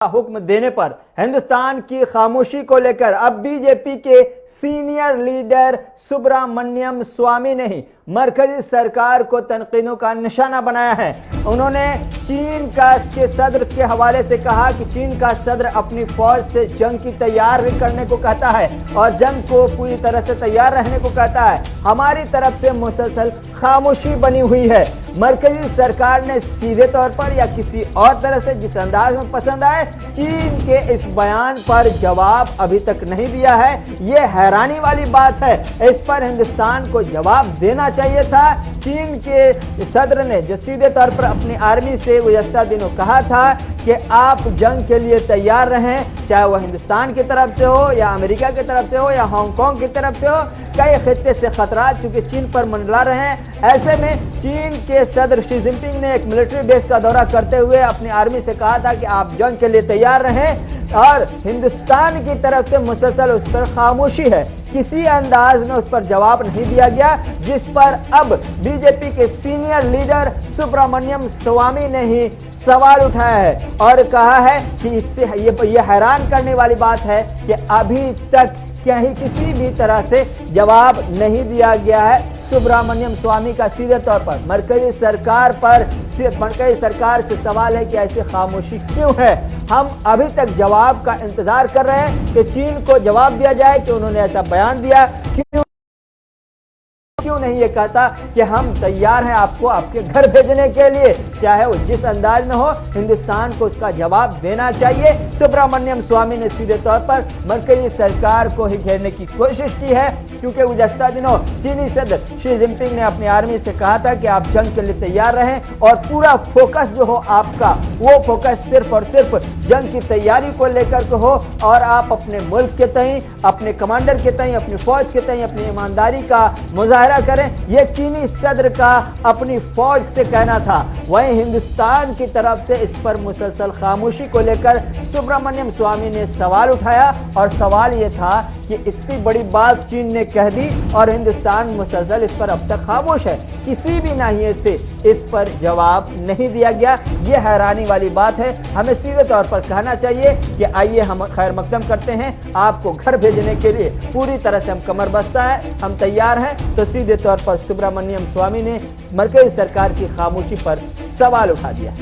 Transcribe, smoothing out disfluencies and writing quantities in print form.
हुक्म देने पर हिंदुस्तान की खामोशी को लेकर अब बीजेपी के सीनियर लीडर सुब्रमण्यम स्वामी ने ही मरकजी सरकार को तनकीदों का निशाना बनाया है। उन्होंने चीन के सदर के हवाले से कहा कि चीन का सदर अपनी फौज से जंग की तैयारी करने को कहता है और जंग को पूरी तरह से तैयार रहने को कहता है। हमारी तरफ से मुसलसल खामोशी बनी हुई है। मरकजी सरकार ने सीधे तौर पर या किसी और तरह से जिस अंदाज में पसंद आए चीन के इस बयान पर जवाब अभी तक नहीं दिया है। ये हैरानी वाली बात है। इस पर हिंदुस्तान को जवाब देना चाहिए था। चीन के सदर ने जो सीधे तौर पर अपनी आर्मी से गुज़श्ता दिनों कहा था कि आप जंग के लिए तैयार रहें, चाहे वो हिंदुस्तान की तरफ से हो या अमेरिका की तरफ से हो या हांगकांग की तरफ से हो। कई खित्ते से खतरात चूंकि चीन पर मंडरा रहे हैं। ऐसे में चीन के सदर शी जिनपिंग ने एक मिलिट्री बेस का दौरा करते हुए अपनी आर्मी से कहा था कि आप जंग के लिए तैयार रहें और हिंदुस्तान की तरफ से मुसलसल उस पर खामोशी है। किसी अंदाज में उस पर जवाब नहीं दिया गया, जिस पर अब बीजेपी के सीनियर लीडर सुब्रमण्यम स्वामी ने ही सवाल उठाया है और कहा है कि इससे ये हैरान करने वाली बात है कि अभी तक कहीं किसी भी तरह से जवाब नहीं दिया गया है। सुब्रमण्यम स्वामी का सीधे तौर पर मरकजी सरकार से सवाल है कि ऐसी खामोशी क्यों है। हम अभी तक जवाब का इंतजार कर रहे हैं कि चीन को जवाब दिया जाए कि उन्होंने ऐसा बयान दिया। क्यों नहीं ये कहता कि हम तैयार हैं आपको आपके घर भेजने के लिए, चाहे वो जिस अंदाज में हो। हिंदुस्तान को उसका जवाब देना चाहिए। सुब्रमण्यम स्वामी ने सीधे तौर पर मरकजी सरकार को ही घेरने की कोशिश की है, क्योंकि गुज़श्ता दिनों चीनी सदर शी जिनपिंग ने अपनी आर्मी से कहा था कि आप जंग के लिए तैयार रहें और पूरा फोकस जो हो आपका वो फोकस सिर्फ और सिर्फ जंग की तैयारी को लेकर के हो और आप अपने मुल्क के तई, अपने कमांडर के तई, अपनी फौज के तई अपनी ईमानदारी का मुजाहरा करें। यह चीनी सदर का अपनी फौज से कहना था। वहीं हिंदुस्तान की तरफ से इस पर मुसलसल खामोशी को लेकर सुब्रमण्यम स्वामी ने सवाल उठाया और सवाल यह था कि इतनी बड़ी बात चीन ने कह दी और हिंदुस्तान मुसलसल इस पर अब तक खामोश है। किसी भी नाहिए से इस पर जवाब नहीं दिया गया। यह हैरानी वाली बात है। हमें सीधे तौर पर कहना चाहिए कि आइए हम खैर मकदम करते हैं, आपको घर भेजने के लिए पूरी तरह से हम कमर बस्ता है, हम तैयार हैं। तो सीधे तौर पर सुब्रमण्यम स्वामी ने मरकजी सरकार की खामोशी पर सवाल उठा दिया।